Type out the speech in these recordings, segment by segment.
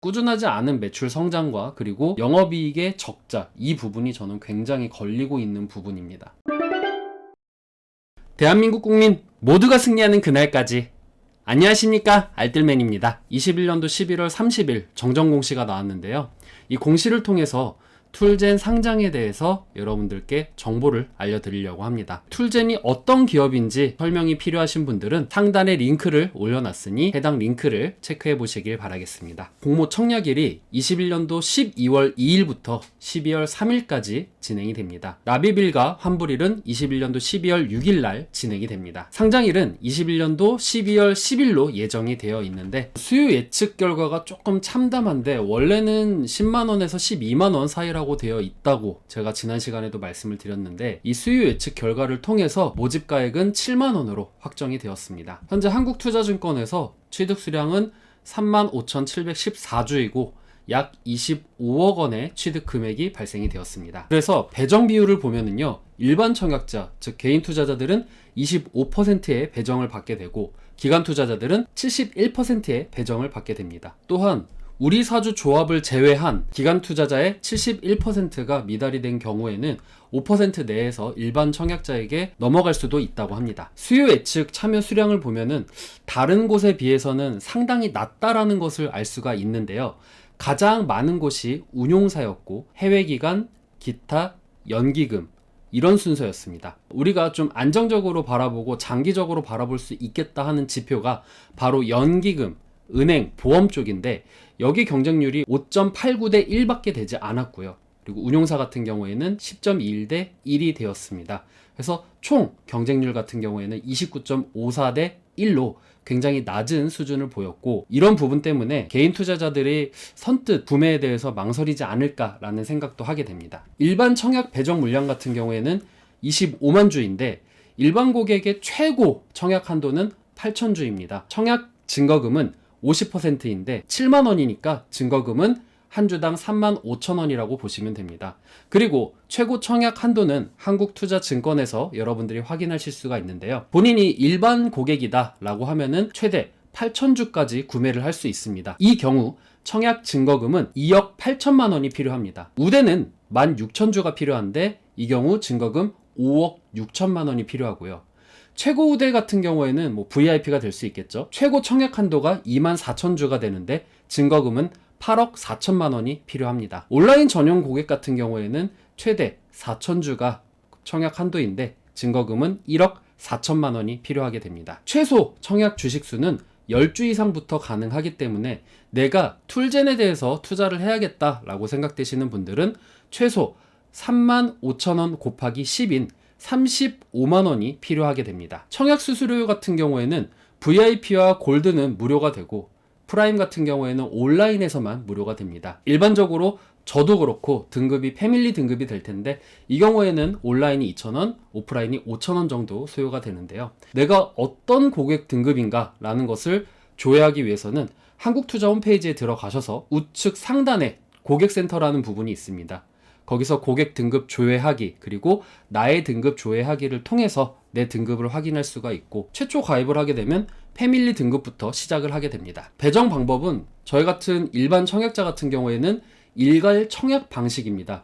꾸준하지 않은 매출 성장과 그리고 영업이익의 적자, 이 부분이 저는 굉장히 걸리고 있는 부분입니다. 대한민국 국민 모두가 승리하는 그날까지. 안녕하십니까, 알뜰맨입니다. 21년도 11월 30일 정정 공시가 나왔는데요. 이 공시를 통해서 툴젠 상장에 대해서 여러분들께 정보를 알려드리려고 합니다. 툴젠이 어떤 기업인지 설명이 필요하신 분들은 상단에 링크를 올려놨으니 해당 링크를 체크해 보시길 바라겠습니다. 공모 청약일이 21년도 12월 2일부터 12월 3일까지 진행이 됩니다. 납입일과 환불일은 21년도 12월 6일 날 진행이 됩니다. 상장일은 21년도 12월 10일로 예정이 되어 있는데, 수요 예측 결과가 조금 참담한데 원래는 10만원에서 12만원 사이라고 되어 있다고 제가 지난 시간에도 말씀을 드렸는데, 이 수요 예측 결과를 통해서 모집가액은 7만원으로 확정이 되었습니다. 현재 한국투자증권에서 취득 수량은 35,714주이고 약 25억 원의 취득 금액이 발생이 되었습니다. 그래서 배정 비율을 보면은요, 일반 청약자, 즉 개인 투자자들은 25%의 배정을 받게 되고 기관 투자자들은 71%의 배정을 받게 됩니다. 또한 우리 사주 조합을 제외한 기관 투자자의 71%가 미달이 된 경우에는 5% 내에서 일반 청약자에게 넘어갈 수도 있다고 합니다. 수요 예측 참여 수량을 보면은 다른 곳에 비해서는 상당히 낮다라는 것을 알 수가 있는데요. 가장 많은 곳이 운용사였고 해외기관, 기타, 연기금, 이런 순서였습니다. 우리가 좀 안정적으로 바라보고 장기적으로 바라볼 수 있겠다 하는 지표가 바로 연기금, 은행, 보험 쪽인데, 여기 경쟁률이 5.89대 1밖에 되지 않았고요. 그리고 운용사 같은 경우에는 10.21대 1이 되었습니다. 그래서 총 경쟁률 같은 경우에는 29.54대 1로 굉장히 낮은 수준을 보였고, 이런 부분 때문에 개인 투자자들이 선뜻 구매에 대해서 망설이지 않을까라는 생각도 하게 됩니다. 일반 청약 배정 물량 같은 경우에는 25만 주인데 일반 고객의 최고 청약 한도는 8천 주입니다. 청약 증거금은 50%인데 7만 원이니까 증거금은 한 주당 3만 5천 원이라고 보시면 됩니다. 그리고 최고 청약 한도는 한국투자증권에서 여러분들이 확인하실 수가 있는데요. 본인이 일반 고객이다 라고 하면은 최대 8천 주까지 구매를 할 수 있습니다. 이 경우 청약 증거금은 2억 8천만 원이 필요합니다. 우대는 16,000주가 필요한데 이 경우 증거금 5억 6천만 원이 필요하고요. 최고 우대 같은 경우에는 VIP가 될 수 있겠죠. 최고 청약 한도가 24,000주가 되는데 증거금은 8억 4천만 원이 필요합니다. 온라인 전용 고객 같은 경우에는 최대 4,000주가 청약 한도인데 증거금은 1억 4천만 원이 필요하게 됩니다. 최소 청약 주식수는 10주 이상부터 가능하기 때문에 내가 툴젠에 대해서 투자를 해야겠다라고 생각되시는 분들은 최소 3만 5천 원 곱하기 10인 35만 원이 필요하게 됩니다. 청약 수수료 같은 경우에는 VIP와 골드는 무료가 되고 프라임 같은 경우에는 온라인에서만 무료가 됩니다. 일반적으로 저도 그렇고 등급이 패밀리 등급이 될 텐데 이 경우에는 온라인이 2,000원, 오프라인이 5,000원 정도 소요가 되는데요. 내가 어떤 고객 등급인가 라는 것을 조회하기 위해서는 한국투자 홈페이지에 들어가셔서 우측 상단에 고객센터라는 부분이 있습니다. 거기서 고객 등급 조회하기, 그리고 나의 등급 조회하기를 통해서 내 등급을 확인할 수가 있고, 최초 가입을 하게 되면 패밀리 등급부터 시작을 하게 됩니다. 배정 방법은 저희 같은 일반 청약자 같은 경우에는 일괄 청약 방식입니다.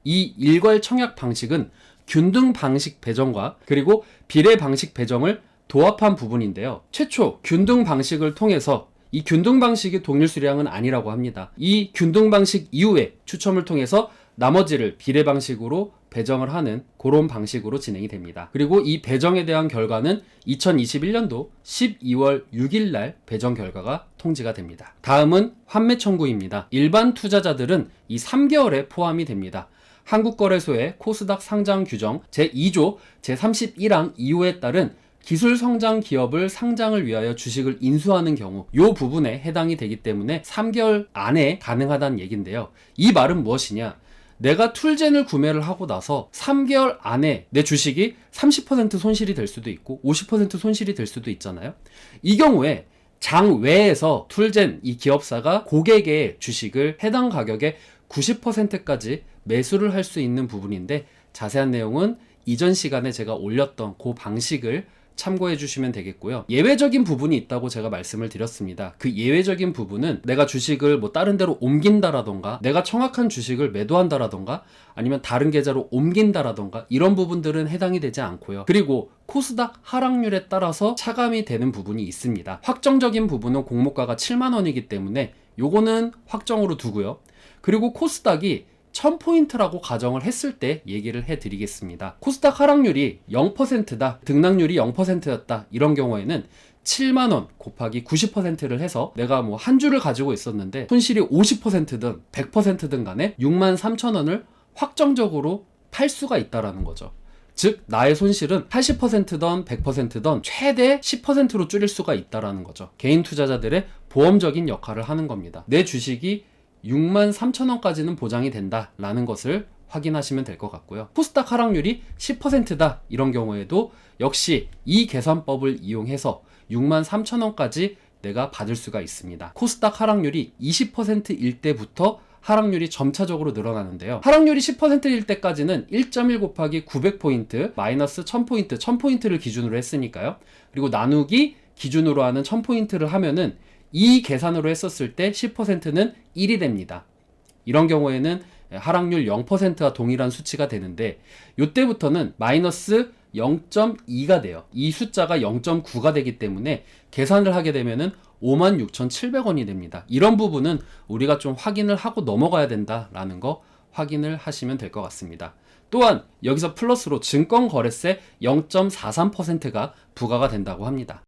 이 일괄 청약 방식은 균등 방식 배정과 그리고 비례 방식 배정을 도합한 부분인데요. 최초 균등 방식을 통해서, 이 균등 방식이 동일 수량은 아니라고 합니다. 이 균등 방식 이후에 추첨을 통해서 나머지를 비례 방식으로 배정을 하는 그런 방식으로 진행이 됩니다. 그리고 이 배정에 대한 결과는 2021년도 12월 6일 날 배정 결과가 통지가 됩니다. 다음은 환매 청구입니다. 일반 투자자들은 이 3개월에 포함이 됩니다. 한국거래소의 코스닥 상장 규정 제2조 제31항 2호에 따른 기술 성장 기업을 상장을 위하여 주식을 인수하는 경우 이 부분에 해당이 되기 때문에 3개월 안에 가능하다는 얘기인데요. 이 말은 무엇이냐? 내가 툴젠을 구매를 하고 나서 3개월 안에 내 주식이 30% 손실이 될 수도 있고 50% 손실이 될 수도 있잖아요. 이 경우에 장 외에서 툴젠 이 기업사가 고객의 주식을 해당 가격의 90%까지 매수를 할 수 있는 부분인데, 자세한 내용은 이전 시간에 제가 올렸던 그 방식을 참고해 주시면 되겠고요. 예외적인 부분이 있다고 제가 말씀을 드렸습니다. 그 예외적인 부분은 내가 주식을 뭐 다른 데로 옮긴다라던가 내가 청약한 주식을 매도한다라던가 아니면 다른 계좌로 옮긴다라던가 이런 부분들은 해당이 되지 않고요. 그리고 코스닥 하락률에 따라서 차감이 되는 부분이 있습니다. 확정적인 부분은 공모가가 7만 원이기 때문에 요거는 확정으로 두고요. 그리고 코스닥이 1000포인트라고 가정을 했을 때 얘기를 해드리겠습니다. 코스닥 하락률이 0%다, 등락률이 0%였다 이런 경우에는 7만원 곱하기 90%를 해서 내가 뭐 한 주를 가지고 있었는데 손실이 50%든 100%든 간에 63,000원을 확정적으로 팔 수가 있다라는 거죠. 즉 나의 손실은 80%든 100%든 최대 10%로 줄일 수가 있다라는 거죠. 개인 투자자들의 보험적인 역할을 하는 겁니다. 내 주식이 63,000원까지는 보장이 된다라는 것을 확인하시면 될 것 같고요. 코스닥 하락률이 10%다 이런 경우에도 역시 이 계산법을 이용해서 63,000원까지 내가 받을 수가 있습니다. 코스닥 하락률이 20%일 때부터 하락률이 점차적으로 늘어나는데요. 하락률이 10%일 때까지는 1.1 곱하기 900포인트 마이너스 1000포인트, 1000포인트를 기준으로 했으니까요. 그리고 나누기 기준으로 하는 1000포인트를 하면은 이 계산으로 했었을 때 10%는 1이 됩니다. 이런 경우에는 하락률 0%와 동일한 수치가 되는데 이때부터는 마이너스 0.2가 돼요. 이 숫자가 0.9가 되기 때문에 계산을 하게 되면은 56,700원이 됩니다. 이런 부분은 우리가 좀 확인을 하고 넘어가야 된다라는 거 확인을 하시면 될 것 같습니다. 또한 여기서 플러스로 증권거래세 0.43%가 부과가 된다고 합니다.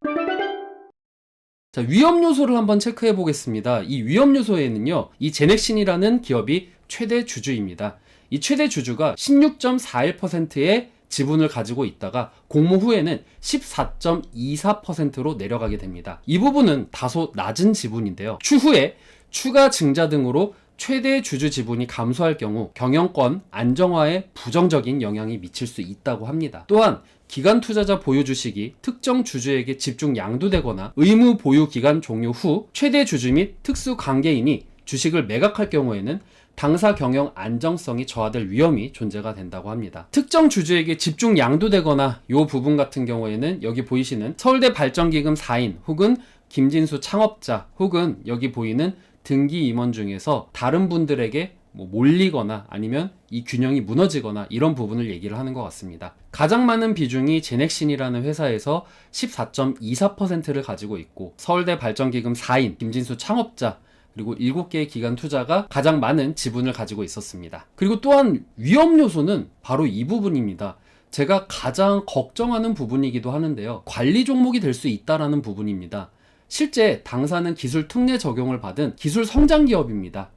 자, 위험 요소를 한번 체크해 보겠습니다. 이 위험 요소에는요, 이 제넥신이라는 기업이 최대 주주입니다. 이 최대 주주가 16.41%의 지분을 가지고 있다가 공모 후에는 14.24%로 내려가게 됩니다. 이 부분은 다소 낮은 지분인데요. 추후에 추가 증자 등으로 최대 주주 지분이 감소할 경우 경영권 안정화에 부정적인 영향이 미칠 수 있다고 합니다. 또한 기관 투자자 보유 주식이 특정 주주에게 집중 양도되거나 의무 보유 기간 종료 후 최대 주주 및 특수 관계인이 주식을 매각할 경우에는 당사 경영 안정성이 저하될 위험이 존재가 된다고 합니다. 특정 주주에게 집중 양도되거나 이 부분 같은 경우에는 여기 보이시는 서울대 발전기금 4인 혹은 김진수 창업자 혹은 여기 보이는 등기 임원 중에서 다른 분들에게 뭐 몰리거나 아니면 이 균형이 무너지거나 이런 부분을 얘기를 하는 것 같습니다. 가장 많은 비중이 제넥신이라는 회사에서 14.24%를 가지고 있고 서울대 발전기금 4인 김진수 창업자 그리고 7개의 기관 투자가 가장 많은 지분을 가지고 있었습니다. 그리고 또한 위험 요소는 바로 이 부분입니다. 제가 가장 걱정하는 부분이기도 하는데요. 관리 종목이 될 수 있다라는 부분입니다. 실제 당사는 기술 특례 적용을 받은 기술 성장 기업입니다.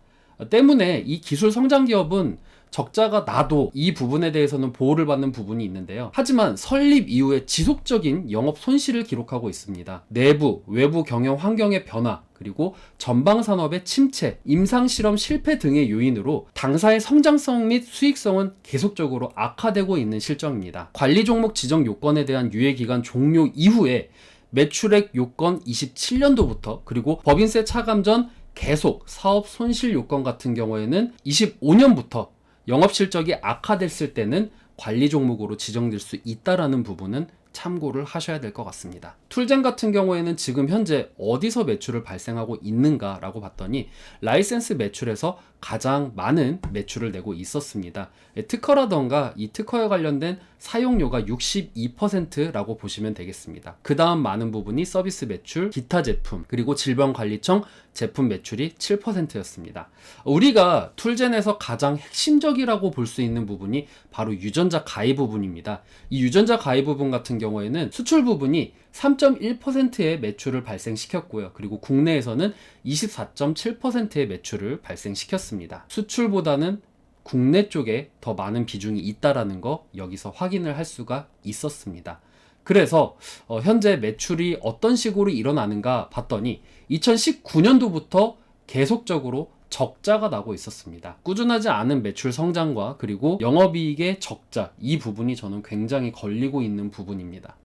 때문에 이 기술 성장 기업은 적자가 나도 이 부분에 대해서는 보호를 받는 부분이 있는데요. 하지만 설립 이후에 지속적인 영업 손실을 기록하고 있습니다. 내부, 외부 경영 환경의 변화, 그리고 전방 산업의 침체, 임상 실험 실패 등의 요인으로 당사의 성장성 및 수익성은 계속적으로 악화되고 있는 실정입니다. 관리 종목 지정 요건에 대한 유예 기간 종료 이후에 매출액 요건 27년도부터 그리고 법인세 차감 전 계속 사업 손실 요건 같은 경우에는 25년부터 영업 실적이 악화됐을 때는 관리 종목으로 지정될 수 있다라는 부분은 참고를 하셔야 될 것 같습니다. 툴젠 같은 경우에는 지금 현재 어디서 매출을 발생하고 있는가라고 봤더니 라이센스 매출에서 가장 많은 매출을 내고 있었습니다. 특허라던가 이 특허에 관련된 사용료가 62%라고 보시면 되겠습니다. 그 다음 많은 부분이 서비스 매출, 기타 제품, 그리고 질병관리청 제품 매출이 7%였습니다. 우리가 툴젠에서 가장 핵심적이라고 볼 수 있는 부분이 바로 유전자 가입 부분입니다. 이 유전자 가입 부분 같은 경우에는 수출 부분이 3.1%의 매출을 발생시켰고요. 그리고 국내에서는 24.7%의 매출을 발생시켰습니다. 수출보다는 국내 쪽에 더 많은 비중이 있다라는 거 여기서 확인을 할 수가 있었습니다. 그래서 현재 매출이 어떤 식으로 일어나는가 봤더니 2019년도부터 계속적으로 적자가 나고 있었습니다. 꾸준하지 않은 매출 성장과 그리고 영업이익의 적자, 이 부분이 저는 굉장히 걸리고 있는 부분입니다.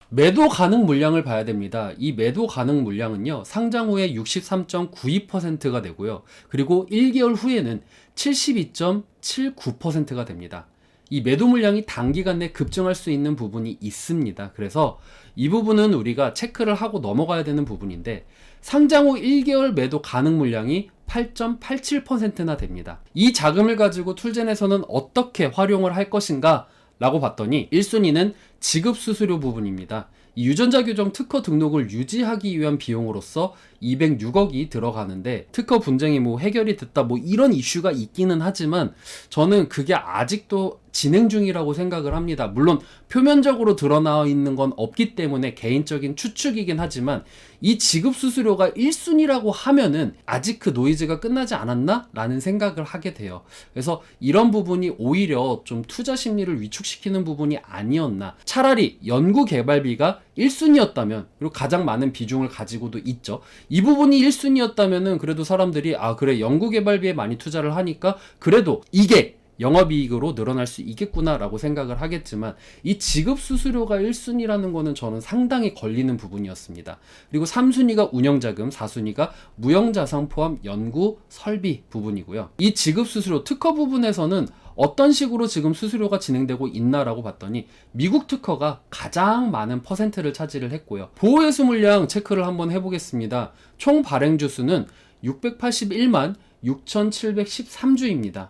매도 가능 물량을 봐야 됩니다. 이 매도 가능 물량은요, 상장 후에 63.92%가 되고요. 그리고 1개월 후에는 72.79%가 됩니다. 이 매도 물량이 단기간 내에 급증할 수 있는 부분이 있습니다. 그래서 이 부분은 우리가 체크를 하고 넘어가야 되는 부분인데, 상장 후 1개월 매도 가능 물량이 8.87%나 됩니다. 이 자금을 가지고 툴젠에서는 어떻게 활용을 할 것인가 라고 봤더니 1순위는 지급 수수료 부분입니다. 이 유전자 교정 특허 등록을 유지하기 위한 비용으로서 206억이 들어가는데, 특허 분쟁이 해결이 됐다 이런 이슈가 있기는 하지만 저는 그게 아직도 진행 중이라고 생각을 합니다. 물론 표면적으로 드러나 있는 건 없기 때문에 개인적인 추측이긴 하지만, 이 지급 수수료가 1순위라고 하면은 아직 그 노이즈가 끝나지 않았나? 라는 생각을 하게 돼요. 그래서 이런 부분이 오히려 좀 투자 심리를 위축시키는 부분이 아니었나. 차라리 연구 개발비가 1순위였다면, 그리고 가장 많은 비중을 가지고도 있죠. 이 부분이 1순위였다면은 그래도 사람들이 그래, 연구 개발비에 많이 투자를 하니까 그래도 이게 영업이익으로 늘어날 수 있겠구나 라고 생각을 하겠지만, 이 지급 수수료가 1순위라는 거는 저는 상당히 걸리는 부분이었습니다. 그리고 3순위가 운영자금, 4순위가 무형자산 포함 연구 설비 부분이고요. 이 지급 수수료 특허 부분에서는 어떤 식으로 지금 수수료가 진행되고 있나라고 봤더니 미국 특허가 가장 많은 퍼센트를 차지를 했고요. 보호예수 물량 체크를 한번 해보겠습니다. 총 발행 주수는 681만 6,713주입니다.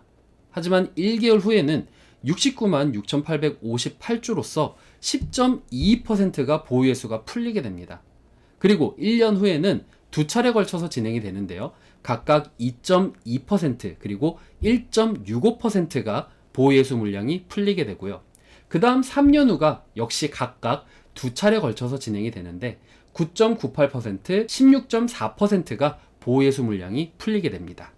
하지만 1개월 후에는 69만 6,858주로서 10.22%가 보유예수가 풀리게 됩니다. 그리고 1년 후에는 두 차례 걸쳐서 진행이 되는데요. 각각 2.2% 그리고 1.65%가 보유예수 물량이 풀리게 되고요. 그 다음 3년 후가 역시 각각 두 차례 걸쳐서 진행이 되는데 9.98%, 16.4%가 보유예수 물량이 풀리게 됩니다.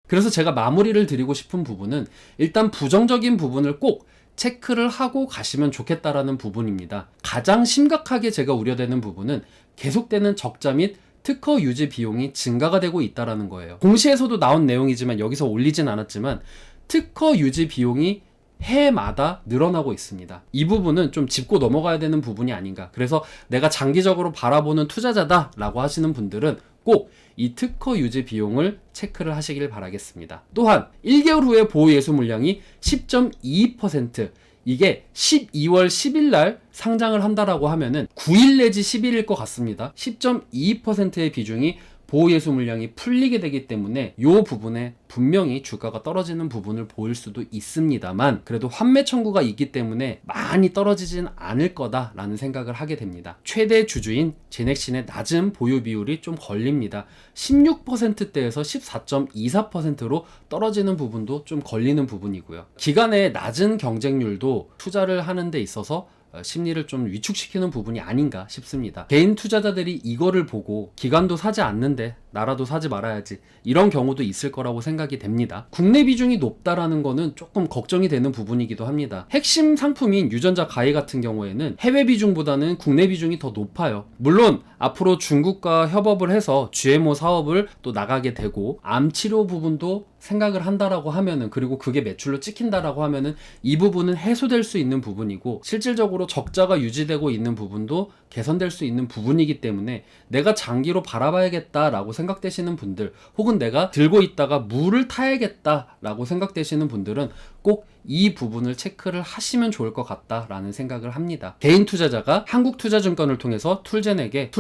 그래서 제가 마무리를 드리고 싶은 부분은 일단 부정적인 부분을 꼭 체크를 하고 가시면 좋겠다라는 부분입니다. 가장 심각하게 제가 우려되는 부분은 계속되는 적자 및 특허 유지 비용이 증가가 되고 있다는 거예요. 공시에서도 나온 내용이지만 여기서 올리진 않았지만 특허 유지 비용이 해마다 늘어나고 있습니다. 이 부분은 좀 짚고 넘어가야 되는 부분이 아닌가. 그래서 내가 장기적으로 바라보는 투자자다 라고 하시는 분들은 꼭 이 특허 유지 비용을 체크를 하시길 바라겠습니다. 또한 1개월 후에 보유예수 물량이 10.22%, 이게 12월 10일 날 상장을 한다라고 하면은 9일 내지 10일일 것 같습니다. 10.22%의 비중이 보유예수 물량이 풀리게 되기 때문에 이 부분에 분명히 주가가 떨어지는 부분을 보일 수도 있습니다만, 그래도 환매 청구가 있기 때문에 많이 떨어지진 않을 거다라는 생각을 하게 됩니다. 최대 주주인 제넥신의 낮은 보유 비율이 좀 걸립니다. 16%대에서 14.24%로 떨어지는 부분도 좀 걸리는 부분이고요. 기간의 낮은 경쟁률도 투자를 하는 데 있어서 심리를 좀 위축시키는 부분이 아닌가 싶습니다. 개인 투자자들이 이거를 보고 기관도 사지 않는데 나라도 사지 말아야지, 이런 경우도 있을 거라고 생각이 됩니다. 국내 비중이 높다라는 거는 조금 걱정이 되는 부분이기도 합니다. 핵심 상품인 유전자 가해 같은 경우에는 해외 비중보다는 국내 비중이 더 높아요. 물론 앞으로 중국과 협업을 해서 GMO 사업을 또 나가게 되고 암 치료 부분도 생각을 한다라고 하면은, 그리고 그게 매출로 찍힌다라고 하면은 이 부분은 해소될 수 있는 부분이고, 실질적으로 적자가 유지되고 있는 부분도 개선될 수 있는 부분이기 때문에 내가 장기로 바라봐야겠다라고 생각되시는 분들, 혹은 내가 들고 있다가 물을 타야겠다라고 생각되시는 분들은 꼭 이 부분을 체크를 하시면 좋을 것 같다라는 생각을 합니다. 개인 투자자가 한국투자증권을 통해서 툴젠에게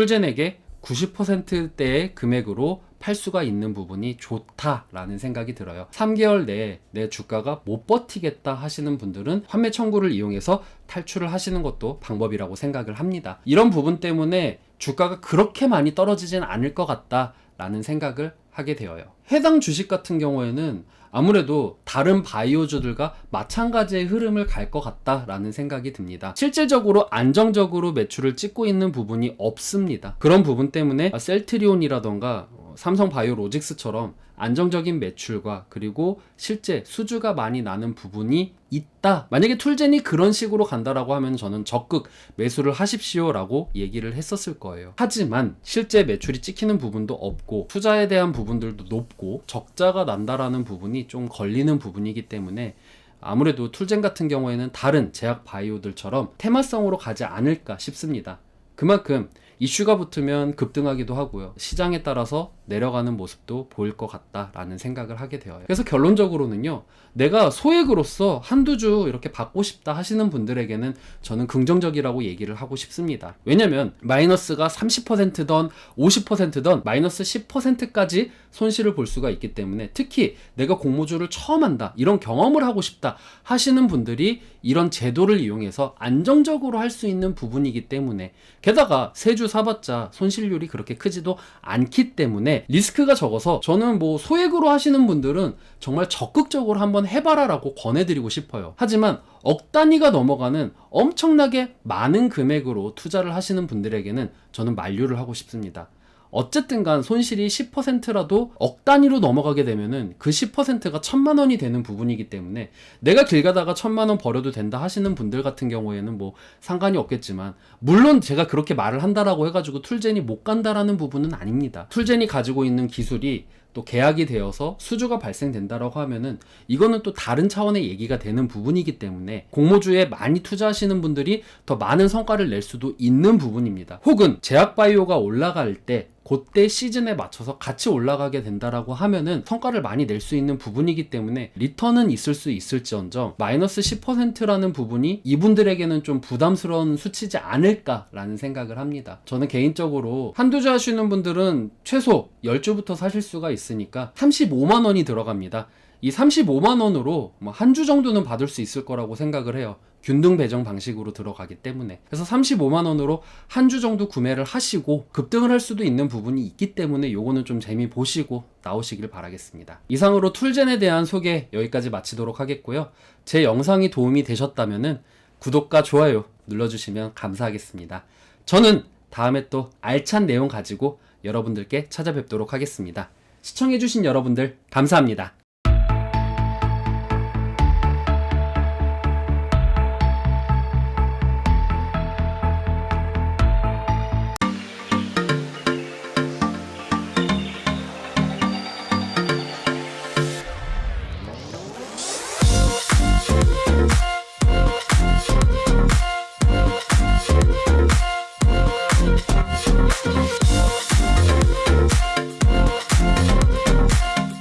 90%대의 금액으로 팔 수가 있는 부분이 좋다라는 생각이 들어요. 3개월 내에 내 주가가 못 버티겠다 하시는 분들은 환매 청구를 이용해서 탈출을 하시는 것도 방법이라고 생각을 합니다. 이런 부분 때문에 주가가 그렇게 많이 떨어지진 않을 것 같다라는 생각을 하게 되어요. 해당 주식 같은 경우에는 아무래도 다른 바이오주들과 마찬가지의 흐름을 갈 것 같다라는 생각이 듭니다. 실질적으로 안정적으로 매출을 찍고 있는 부분이 없습니다. 그런 부분 때문에 셀트리온이라던가 삼성바이오로직스처럼 안정적인 매출과 그리고 실제 수주가 많이 나는 부분이 있다. 만약에 툴젠이 그런 식으로 간다라고 하면 저는 적극 매수를 하십시오라고 얘기를 했었을 거예요. 하지만 실제 매출이 찍히는 부분도 없고 투자에 대한 부분들도 높고 적자가 난다라는 부분이 좀 걸리는 부분이기 때문에 아무래도 툴젠 같은 경우에는 다른 제약 바이오들처럼 테마성으로 가지 않을까 싶습니다. 그만큼 이슈가 붙으면 급등하기도 하고요. 시장에 따라서 내려가는 모습도 보일 것 같다라는 생각을 하게 되어요. 그래서 결론적으로는요, 내가 소액으로서 한두 주 이렇게 받고 싶다 하시는 분들에게는 저는 긍정적이라고 얘기를 하고 싶습니다. 왜냐면 마이너스가 30%던 50%던 마이너스 10%까지 손실을 볼 수가 있기 때문에, 특히 내가 공모주를 처음 한다, 이런 경험을 하고 싶다 하시는 분들이 이런 제도를 이용해서 안정적으로 할 수 있는 부분이기 때문에, 게다가 3주 사봤자 손실률이 그렇게 크지도 않기 때문에 리스크가 적어서, 저는 뭐 소액으로 하시는 분들은 정말 적극적으로 한번 해봐라 라고 권해드리고 싶어요. 하지만 억 단위가 넘어가는 엄청나게 많은 금액으로 투자를 하시는 분들에게는 저는 만류를 하고 싶습니다. 어쨌든 간 손실이 10%라도 억 단위로 넘어가게 되면은 그 10%가 1000만 원이 되는 부분이기 때문에, 내가 길 가다가 1000만 원 벌어도 된다 하시는 분들 같은 경우에는 뭐 상관이 없겠지만, 물론 제가 그렇게 말을 한다라고 해가지고 툴젠이 못 간다라는 부분은 아닙니다. 툴젠이 가지고 있는 기술이 또 계약이 되어서 수주가 발생된다라고 하면은 이거는 또 다른 차원의 얘기가 되는 부분이기 때문에, 공모주에 많이 투자하시는 분들이 더 많은 성과를 낼 수도 있는 부분입니다. 혹은 제약바이오가 올라갈 때 그때 시즌에 맞춰서 같이 올라가게 된다라고 하면은 성과를 많이 낼 수 있는 부분이기 때문에 리턴은 있을 수 있을지언정 마이너스 10%라는 부분이 이분들에게는 좀 부담스러운 수치지 않을까라는 생각을 합니다. 저는 개인적으로 한두 주 하시는 분들은 최소 10주부터 사실 수가 있으니까 35만 원이 들어갑니다. 이 35만 원으로 한 주 정도는 받을 수 있을 거라고 생각을 해요. 균등 배정 방식으로 들어가기 때문에. 그래서 35만 원으로 한 주 정도 구매를 하시고 급등을 할 수도 있는 부분이 있기 때문에 요거는 좀 재미 보시고 나오시길 바라겠습니다. 이상으로 툴젠에 대한 소개 여기까지 마치도록 하겠고요. 제 영상이 도움이 되셨다면은 구독과 좋아요 눌러주시면 감사하겠습니다. 저는 다음에 또 알찬 내용 가지고 여러분들께 찾아뵙도록 하겠습니다. 시청해주신 여러분들 감사합니다.